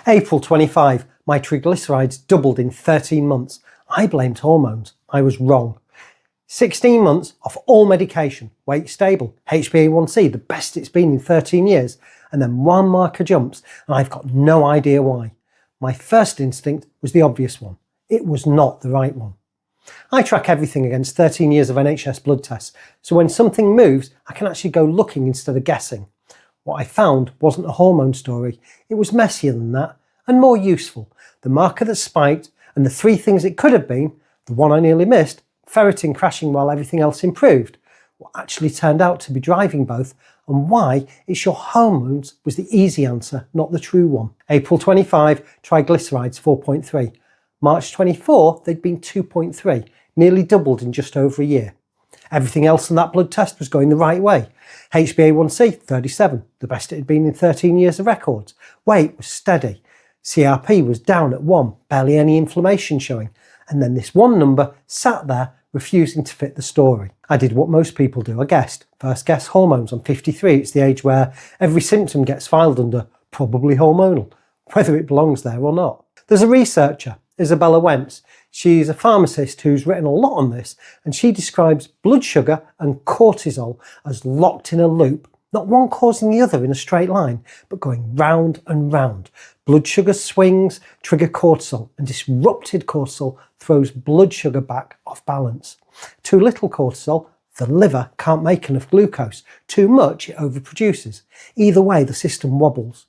April 25, my triglycerides doubled in 13 months. I blamed hormones. I was wrong. 16 months off all medication, weight stable, HbA1c, the best it's been in 13 years, and then one marker jumps and I've got no idea why. My first instinct was the obvious one. It was not the right one. I track everything against 13 years of NHS blood tests, so when something moves, I can actually go looking instead of guessing. What I found wasn't a hormone story. It was messier than that and more useful. The marker that spiked and the three things it could have been, the one I nearly missed, ferritin crashing while everything else improved, what actually turned out to be driving both, and why it's your hormones was the easy answer, not the true one. April 25, triglycerides 4.3. March 24, they'd been 2.3, nearly doubled in just over a year. Everything else on that blood test was going the right way. HbA1c 37, the best it had been in 13 years of records. Weight was steady. CRP was down at 1, barely any inflammation showing. And then this one number sat there refusing to fit the story. I did what most people do, I guessed. First guess hormones. I'm 53, it's the age where every symptom gets filed under probably hormonal, whether it belongs there or not. There's a researcher, Isabella Wentz. She's a pharmacist who's written a lot on this, and she describes blood sugar and cortisol as locked in a loop, not one causing the other in a straight line, but going round and round. Blood sugar swings trigger cortisol, and disrupted cortisol throws blood sugar back off balance. Too little cortisol, the liver can't make enough glucose. Too much, it overproduces. Either way, the system wobbles.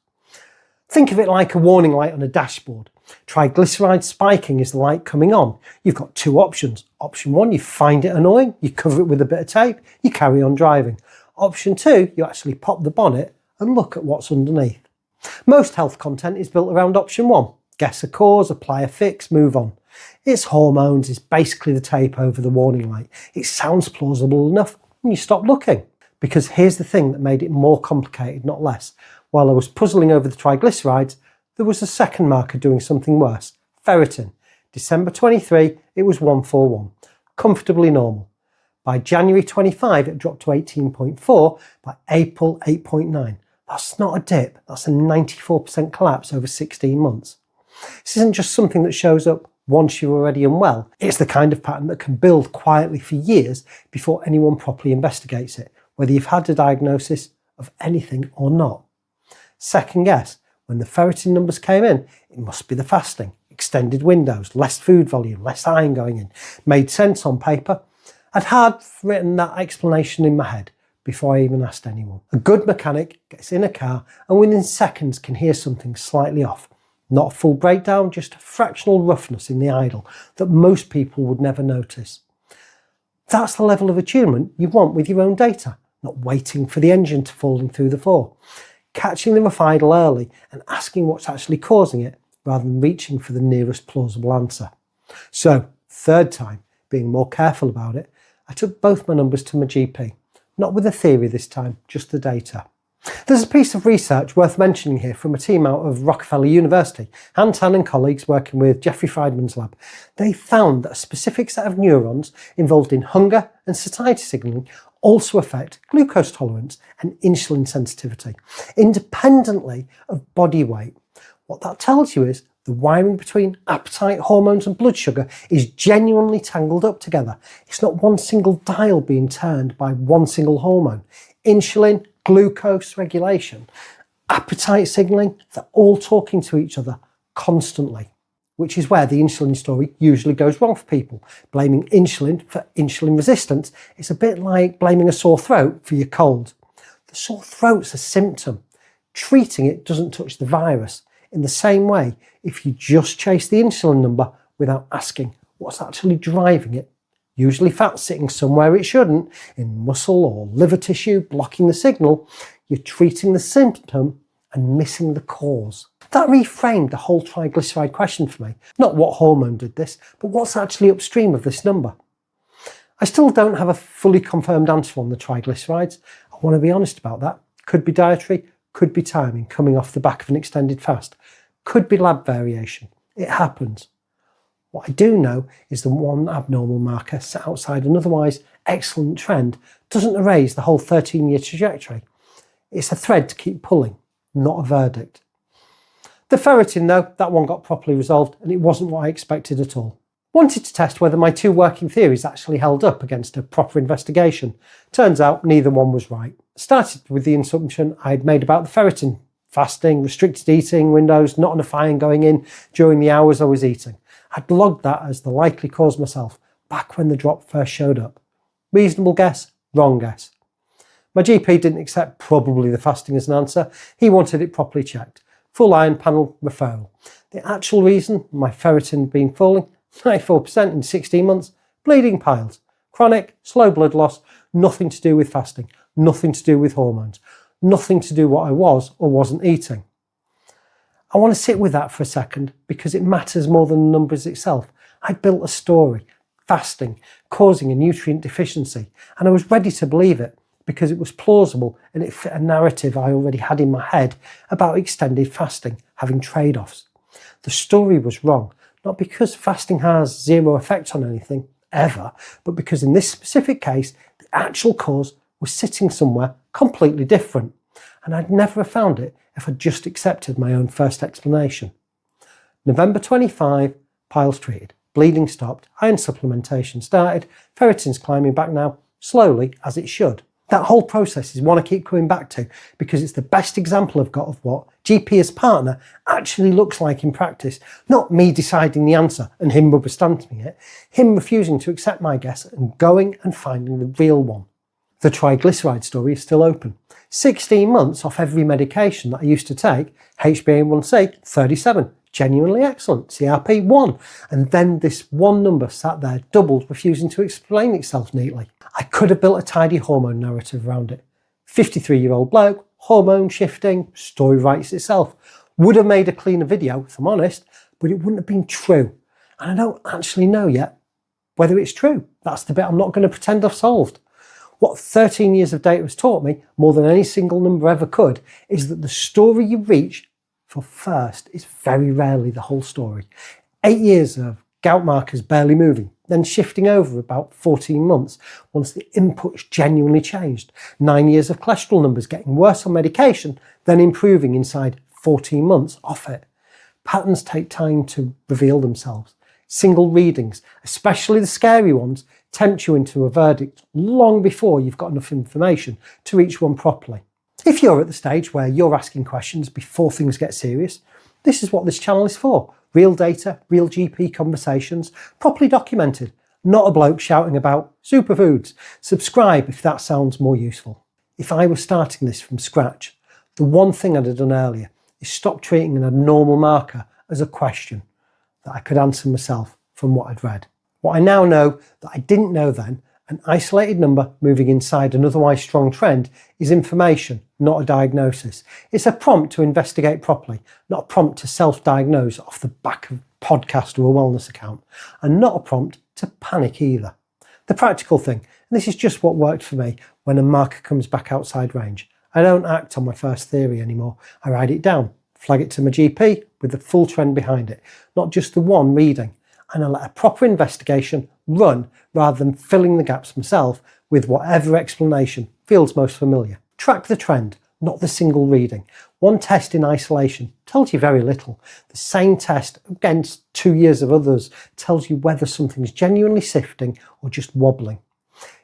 Think of it like a warning light on a dashboard. Triglyceride spiking is the light coming on. You've got two options. Option one, you find it annoying, you cover it with a bit of tape, you carry on driving. Option two, you actually pop the bonnet and look at what's underneath. Most health content is built around option one. Guess a cause, apply a fix, move on. It's hormones, it's basically the tape over the warning light. It sounds plausible enough and you stop looking. Because here's the thing that made it more complicated, not less. While I was puzzling over the triglycerides, there was a second marker doing something worse, ferritin. December 23, it was 141, comfortably normal. By January 25, it dropped to 18.4, by April 8.9. That's not a dip, that's a 94% collapse over 16 months. This isn't just something that shows up once you're already unwell, it's the kind of pattern that can build quietly for years before anyone properly investigates it, whether you've had a diagnosis of anything or not. Second guess, when the ferritin numbers came in, it must be the fasting, extended windows, less food volume, less iron going in. Made sense on paper. I'd had written that explanation in my head before I even asked anyone. A good mechanic gets in a car and within seconds can hear something slightly off. Not a full breakdown, just a fractional roughness in the idle that most people would never notice. That's the level of attunement you want with your own data, not waiting for the engine to falling through the floor. Catching the rough idle early and asking what's actually causing it rather than reaching for the nearest plausible answer. So, third time, being more careful about it, I took both my numbers to my GP. Not with a theory this time, just the data. There's a piece of research worth mentioning here from a team out of Rockefeller University, Hantan and colleagues working with Jeffrey Friedman's lab. They found that a specific set of neurons involved in hunger and satiety signalling also affect glucose tolerance and insulin sensitivity, independently of body weight. What that tells you is the wiring between appetite, hormones and blood sugar is genuinely tangled up together. It's not one single dial being turned by one single hormone. Insulin, glucose regulation, appetite signalling, they're all talking to each other constantly, which is where the insulin story usually goes wrong for people. Blaming insulin for insulin resistance is a bit like blaming a sore throat for your cold. The sore throat's a symptom. Treating it doesn't touch the virus. In the same way, if you just chase the insulin number without asking what's actually driving it, usually fat sitting somewhere it shouldn't, in muscle or liver tissue blocking the signal, you're treating the symptom and missing the cause. That reframed the whole triglyceride question for me. Not what hormone did this, but what's actually upstream of this number. I still don't have a fully confirmed answer on the triglycerides. I want to be honest about that. Could be dietary, could be timing, coming off the back of an extended fast. Could be lab variation. It happens. What I do know is the one abnormal marker set outside an otherwise excellent trend doesn't erase the whole 13-year trajectory. It's a thread to keep pulling, not a verdict. The ferritin though, that one got properly resolved and it wasn't what I expected at all. Wanted to test whether my two working theories actually held up against a proper investigation. Turns out neither one was right. Started with the assumption I'd made about the ferritin. Fasting, restricted eating windows, not enough iron going in during the hours I was eating. I'd logged that as the likely cause myself, back when the drop first showed up. Reasonable guess, wrong guess. My GP didn't accept probably the fasting as an answer. He wanted it properly checked. Full iron panel referral. The actual reason my ferritin had been falling, 94% in 16 months, bleeding piles. Chronic, slow blood loss, nothing to do with fasting, nothing to do with hormones, nothing to do what I was or wasn't eating. I want to sit with that for a second because it matters more than the numbers itself. I built a story, fasting, causing a nutrient deficiency, and I was ready to believe it because it was plausible and it fit a narrative I already had in my head about extended fasting having trade-offs. The story was wrong, not because fasting has zero effect on anything, ever, but because in this specific case, the actual cause was sitting somewhere completely different, and I'd never have found it if I'd just accepted my own first explanation. November 25, piles treated, bleeding stopped, iron supplementation started, ferritin's climbing back now, slowly as it should. That whole process is one I keep coming back to because it's the best example I've got of what GP as partner actually looks like in practice. Not me deciding the answer and him rubber stamping it, him refusing to accept my guess and going and finding the real one. The triglyceride story is still open. 16 months off every medication that I used to take, HbA1c 37, genuinely excellent, CRP 1, and then this one number sat there doubled, refusing to explain itself neatly. I could have built a tidy hormone narrative around it. 53-year-old bloke, hormone shifting, story writes itself. Would have made a cleaner video, if I'm honest, but it wouldn't have been true. And I don't actually know yet whether it's true. That's the bit I'm not going to pretend I've solved. What 13 years of data has taught me, more than any single number ever could, is that the story you reach for first is very rarely the whole story. 8 years of gout markers barely moving, then shifting over about 14 months once the inputs genuinely changed. 9 years of cholesterol numbers getting worse on medication, then improving inside 14 months off it. Patterns take time to reveal themselves. Single readings, especially the scary ones, tempt you into a verdict long before you've got enough information to reach one properly. If you're at the stage where you're asking questions before things get serious, this is what this channel is for. Real data, real GP conversations, properly documented, not a bloke shouting about superfoods. Subscribe if that sounds more useful. If I were starting this from scratch, the one thing I'd have done earlier is stop treating an abnormal marker as a question that I could answer myself from what I'd read. What I now know that I didn't know then, an isolated number moving inside an otherwise strong trend, is information, not a diagnosis. It's a prompt to investigate properly, not a prompt to self-diagnose off the back of a podcast or a wellness account, and not a prompt to panic either. The practical thing, and this is just what worked for me when a marker comes back outside range. I don't act on my first theory anymore. I write it down, flag it to my GP with the full trend behind it, not just the one reading. And I let a proper investigation run rather than filling the gaps myself with whatever explanation feels most familiar. Track the trend, not the single reading. One test in isolation tells you very little. The same test against 2 years of others tells you whether something's genuinely shifting or just wobbling.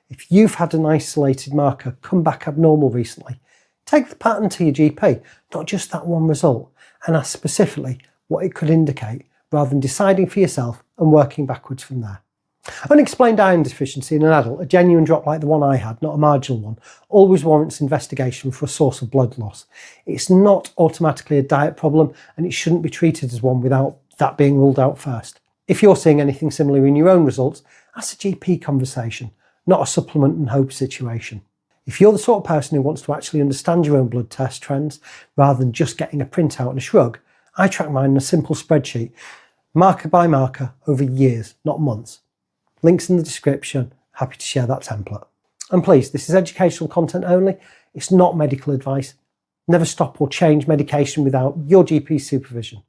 If you've had an isolated marker come back abnormal recently, take the pattern to your GP, not just that one result, and ask specifically what it could indicate, rather than deciding for yourself and working backwards from there. Unexplained iron deficiency in an adult, a genuine drop like the one I had, not a marginal one, always warrants investigation for a source of blood loss. It's not automatically a diet problem, and it shouldn't be treated as one without that being ruled out first. If you're seeing anything similar in your own results, that's a GP conversation, not a supplement and hope situation. If you're the sort of person who wants to actually understand your own blood test trends, rather than just getting a printout and a shrug, I track mine in a simple spreadsheet, marker by marker, over years, not months. Links in the description, happy to share that template. And please, this is educational content only, it's not medical advice. Never stop or change medication without your GP's supervision.